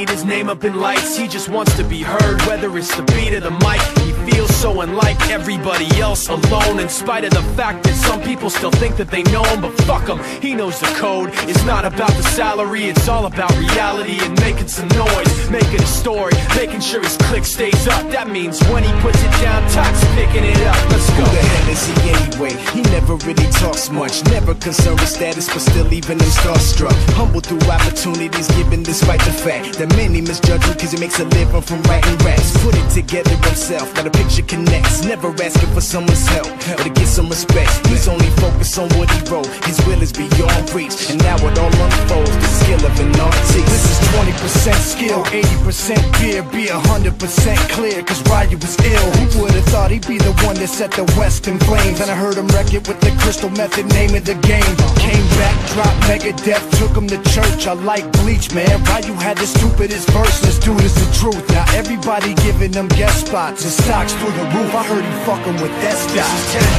need his name up in lights. He just wants to be heard, whether it's the beat or the mic. He feels so unlike everybody else, alone, in spite of the fact that some people still think that they know him. But fuck him, he knows the code. It's not about the salary, it's all about reality and making some noise, making a story, making sure his click stays up. That means when he puts it down, Tox picking it up. Let's go. Who the hell is he anyway? He never really talks much, never concerned with status, but still even him starstruck. Humble through opportunities given despite the fact that many misjudge him cause he makes a living from writing raps. Put it together himself, now the picture connects. Never asking for someone's help or to get some respect. He's only focused on what he wrote. His will is beyond reach, and now it all unfolds. The skill of an artist. This is 20% skill, 80% fear. Be 100% clear, cause Ryu was ill. Who would've thought he'd be the one that set the West in flames? And I heard him wreck it with the Crystal Method, name of the game. Came back, dropped Megadeth, took him to church. I like Bleach, man. Ryu had the stupidest verse. This dude is the truth. Now everybody giving them guest spots. His stocks through the roof. I heard he fucking with that stock.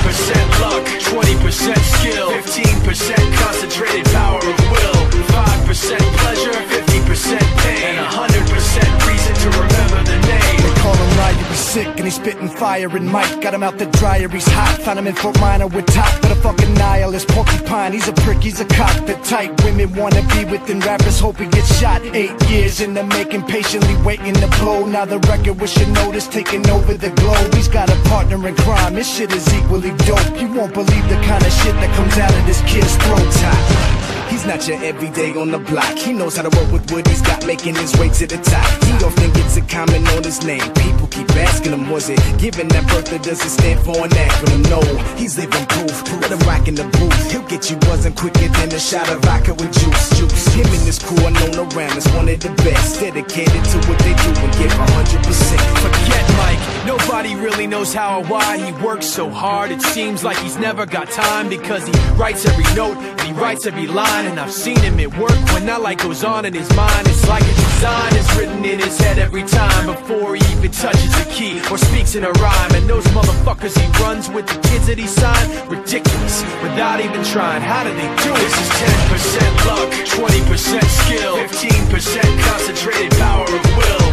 This is 10% luck, 20% skill, 15% concentrated power of will, 5% pleasure, 50% pain, and 100% reason to remember the name. They call him Ryu, he's sick and he's spitting fire. And Mike got him out the dryer, he's hot. Found him in Fort Minor with top, but a fucking nihilist porcupine. He's a prick, he's a cock. The type women wanna be within, rappers hope he gets shot. 8 years in the making, patiently waiting to blow. Now the record with your notice taking over the globe. He's got a partner in crime, this shit is equally dope. You won't believe the kind of shit that comes out of this kid's throat. He's not your everyday on the block. He knows how to work with what he's got, making his way to the top. He often gets a comment on his name. People keep asking him, was it given that birth or does it stand for an acronym? No, he's living proof. Let him rock in the booth. He'll get you buzzing quicker than a shot of vodka with juice. Him and his crew are known around as one of the best, dedicated to what they do and give 100%. Forget Mike, nobody really knows how or why he works so hard. It seems like he's never got time, because he writes every note and he writes every line. And I've seen him at work when that light goes on in his mind. It's like a design is written in his head every time, before he even touches a key or speaks in a rhyme. And those motherfuckers he runs with, the kids that he signed, ridiculous, without even trying. How do they do it? This is 10% luck, 20% skill, 15% concentrated power of will,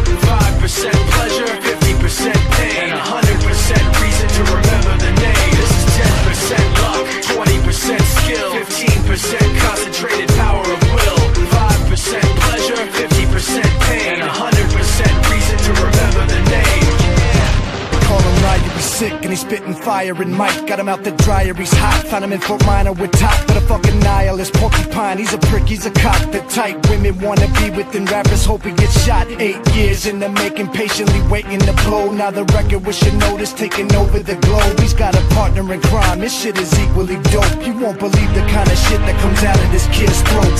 5% pleasure, 50% pain, and 100% reason to remember the name. This is 10% luck, 20% skill, 15% concentrated power of will, 5% pleasure, 50% pain, and 100% reason to remember the name. Call him Ryu, he's sick and he's spitting fire. And Mike got him out the dryer, he's hot. Found him in Fort Minor with top, but a fucking nihilist porcupine. He's a prick, he's a cock. The type women wanna be within, rappers hope he gets shot. 8 years in the making, patiently waiting to blow. Now the record with your notice taking over the globe. He's got a partner in crime, this shit is equally dope. You won't believe the kind of shit that comes out of this kid's throat.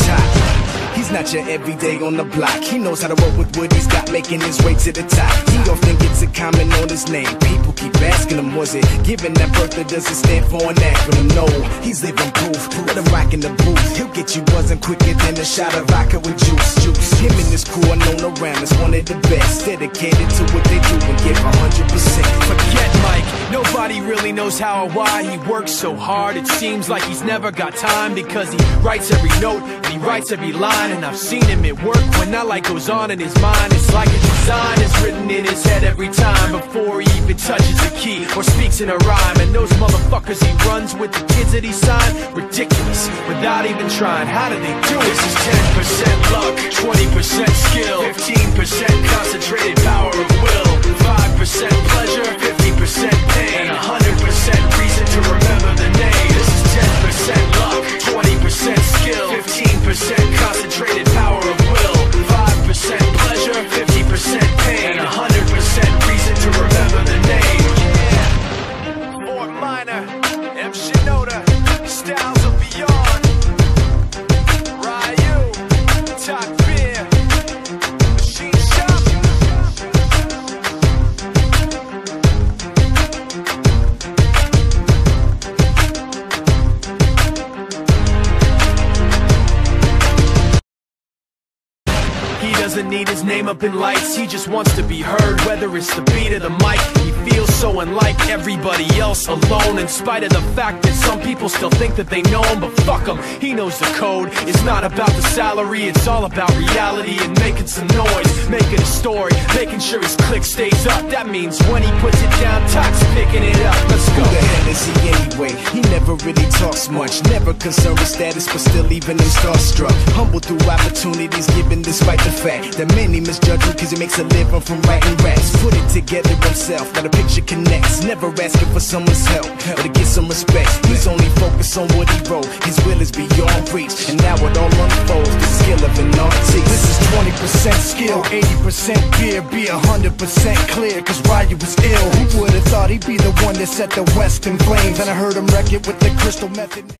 He's not your everyday on the block. He knows how to work with what he's got, making his way to the top. He often gets a comment on his name. People keep asking him, was it given that birth or does it stand for an acronym? No, he's living proof. Let him rock in the booth. He'll get you buzzing quicker than a shot of vodka with juice. Him and his crew are known around as one of the best, dedicated to what they do and give 100%. Forget Mike, nobody really knows how or why he works so hard. It seems like he's never got time, because he writes every note and he writes every line. And I've seen him at work when that light goes on in his mind. It's like a design is written in his head every time, before he even touches a key or speaks in a rhyme. And those motherfuckers he runs with, the kids that he signed, ridiculous, without even trying. How do they do it? This is 10% luck, 20% skill, 15% concentrated power of will, 5% pleasure, 50% pain, and 100% reason to remember the name. This is 10% luck, 20% skill, 15% concentrated power of will, 5% pleasure, 50% pain, and 100% reason to remember the name. Fort Minor, M. Shinoda, Styles of Beyond, Ryu, Talk Fear, Machine Shop. doesn't need his name up in lights, he just wants to be heard, whether it's the beat or the mic. He feels so unlike everybody else, alone, in spite of the fact that some people still think that they know him. But fuck him, he knows the code. It's not about the salary, it's all about reality and making some noise, making a story, making sure his click stays up. That means when he puts it down, Tox picking it up. Let's go. Who the hell is he anyway? He never really talks much, never concerned with status, but still even him starstruck. Humble through opportunities given despite the fact that many misjudge him cause he makes a living from writing raps. Put it together himself, now the picture connects. Never asking for someone's help or to get some respect. He's only focused on what he wrote. His will is beyond reach, and now it all unfolds. The skill of an artist. This is 20% skill, 80% fear. Be 100% clear, cause Ryu was ill. Who would've thought he'd be the one that set the West in flames? And I heard him wreck it with the crystal method.